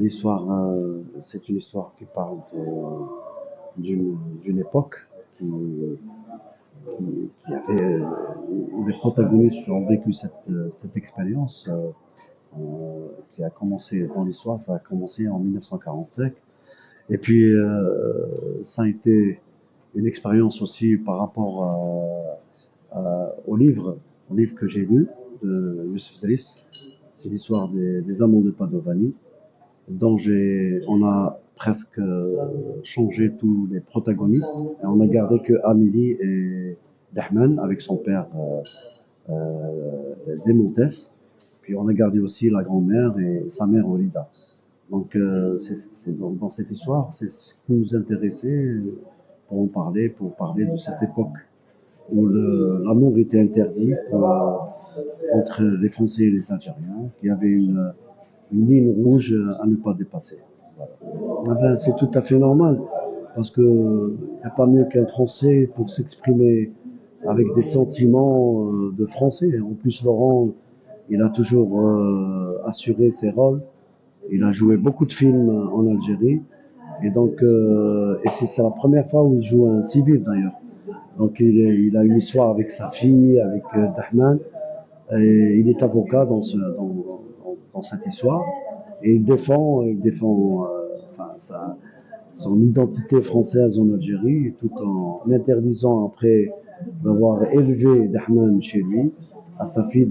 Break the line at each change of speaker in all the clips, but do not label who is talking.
c'est une histoire qui parle d'une époque qui, qui avait, où les protagonistes ont vécu cette expérience qui a commencé dans l'histoire, ça a commencé en 1945. Et puis, ça a été une expérience aussi par rapport au livre que j'ai lu de Youssef Zris. C'est l'histoire des amants de Padovani, on a presque changé tous les protagonistes et on a gardé que Amélie et Dahman avec son père Desmontes. Puis on a gardé aussi la grand-mère et sa mère Olida. Donc dans cette histoire, c'est ce qui nous intéressait pour parler de cette époque où l'amour était interdit entre les Français et les Algériens, qu'il y avait une ligne rouge à ne pas dépasser. Voilà. Ah ben, c'est tout à fait normal, parce que il n'y a pas mieux qu'un Français pour s'exprimer avec des sentiments de Français. En plus, Laurent, il a toujours assuré ses rôles. Il a joué beaucoup de films en Algérie. Et c'est la première fois où il joue un civil d'ailleurs. Donc il a une histoire avec sa fille, avec Dahman. Et il est avocat dans cette histoire. Et il défend son identité française en Algérie, tout en interdisant, après d'avoir élevé Dahman chez lui, à sa fille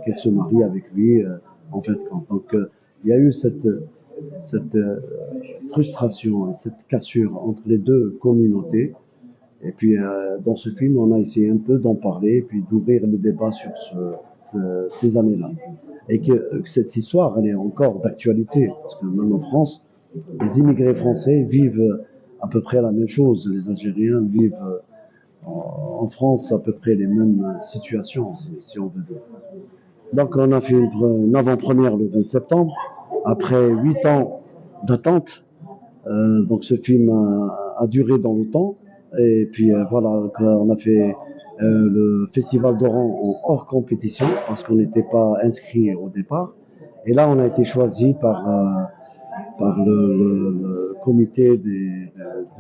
qu'elle se marie avec lui en fait. Donc il y a eu cette frustration et cette cassure entre les deux communautés. Et puis dans ce film, on a essayé un peu d'en parler et puis d'ouvrir le débat sur ces années-là. Et que cette histoire, elle est encore d'actualité, parce que même en France, les immigrés français vivent à peu près la même chose. Les Algériens vivent en France à peu près les mêmes situations, si on veut dire. Donc on a fait une avant-première le 20 septembre, après 8 ans d'attente. Donc ce film a duré dans le temps. Et puis voilà, on a fait le Festival d'Oran en hors compétition, parce qu'on n'était pas inscrit au départ. Et là, on a été choisi par le comité de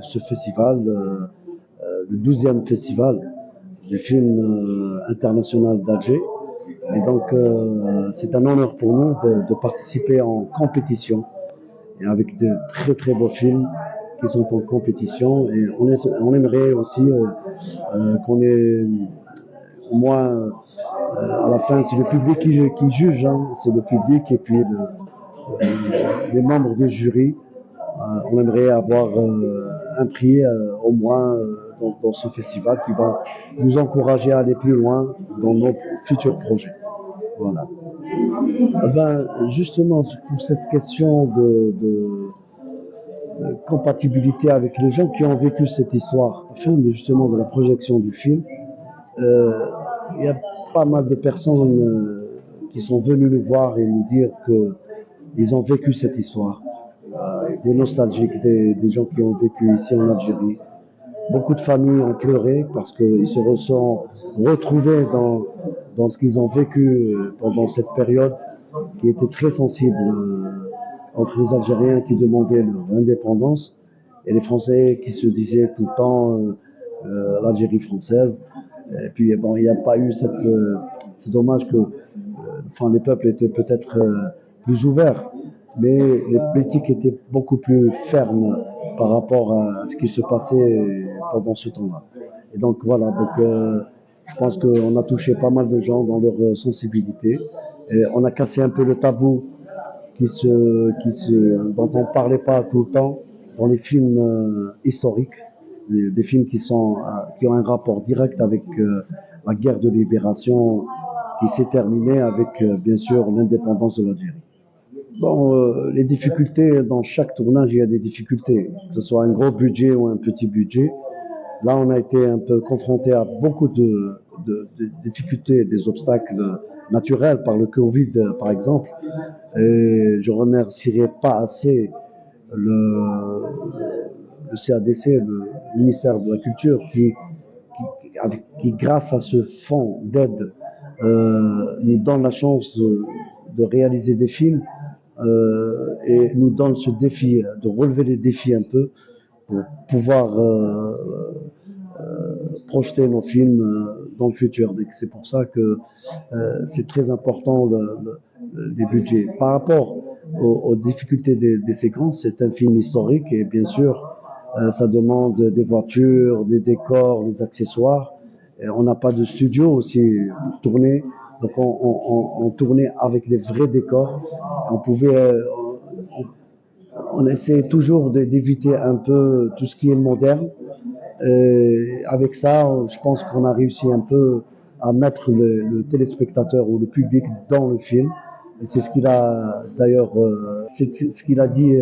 ce festival, le 12e festival du film international d'Alger. Et donc, c'est un honneur pour nous de participer en compétition et avec de très très beaux films qui sont en compétition. Et on aimerait aussi qu'on ait au moins à la fin, c'est le public qui juge, hein, c'est le public et puis les membres du jury. On aimerait avoir un prix au moins dans ce festival qui va nous encourager à aller plus loin dans nos futurs projets. Voilà. Ben, justement, pour cette question de compatibilité avec les gens qui ont vécu cette histoire, afin justement de la projection du film, il y a pas mal de personnes qui sont venues nous voir et nous dire qu'ils ont vécu cette histoire. Des nostalgiques, des gens qui ont vécu ici en Algérie. Beaucoup de familles ont pleuré parce qu'ils se sont retrouvés dans ce qu'ils ont vécu pendant cette période qui était très sensible entre les Algériens qui demandaient leur indépendance et les Français qui se disaient tout le temps l'Algérie française. Et puis bon, il n'y a pas eu c'est dommage que les peuples étaient peut-être plus ouverts, mais les politiques étaient beaucoup plus fermes par rapport à ce qui se passait pendant ce temps-là. Et donc voilà, je pense qu'on a touché pas mal de gens dans leur sensibilité. Et on a cassé un peu le tabou dont on ne parlait pas tout le temps dans les films historiques, des films qui ont un rapport direct avec la guerre de libération qui s'est terminée avec, bien sûr, l'indépendance de l'Algérie. Bon, les difficultés, dans chaque tournage, il y a des difficultés, que ce soit un gros budget ou un petit budget. Là, on a été un peu confronté à beaucoup de difficultés, des obstacles naturels par le Covid, par exemple. Et je remercierai pas assez le, le CADC, le ministère de la Culture, qui grâce à ce fonds d'aide, nous donne la chance de réaliser des films et nous donne ce défi de relever les défis un peu pour pouvoir projeter nos films dans le futur. Donc c'est pour ça que c'est très important les budgets. Par rapport aux difficultés des séquences, c'est un film historique et bien sûr, ça demande des voitures, des décors, des accessoires. Et on n'a pas de studio aussi pour tourner, donc on tournait avec les vrais décors. On pouvait, on essayait toujours d'éviter un peu tout ce qui est moderne. Avec ça, je pense qu'on a réussi un peu à mettre le téléspectateur ou le public dans le film. Et c'est ce qu'il a d'ailleurs, c'est ce qu'il a dit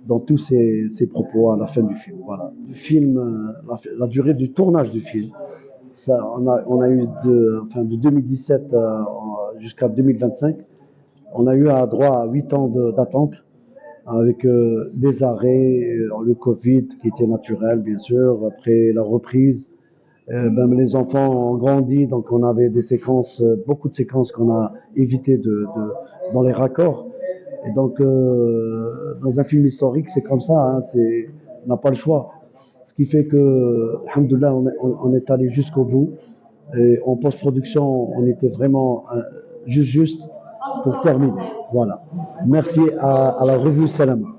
dans tous ses propos à la fin du film. Voilà. Le film, la durée du tournage du film, ça, on a eu de 2017 jusqu'à 2025, on a eu un droit à 8 ans d'attente avec des arrêts, le Covid qui était naturel bien sûr, après la reprise. Ben, les enfants ont grandi, donc on avait des séquences, beaucoup de séquences qu'on a évité dans les raccords. Et donc, dans un film historique, c'est comme ça, hein, on n'a pas le choix. Ce qui fait que, alhamdoulilah, on est allé jusqu'au bout. Et en post-production, on était vraiment juste pour terminer. Voilà. Merci à la revue Salam.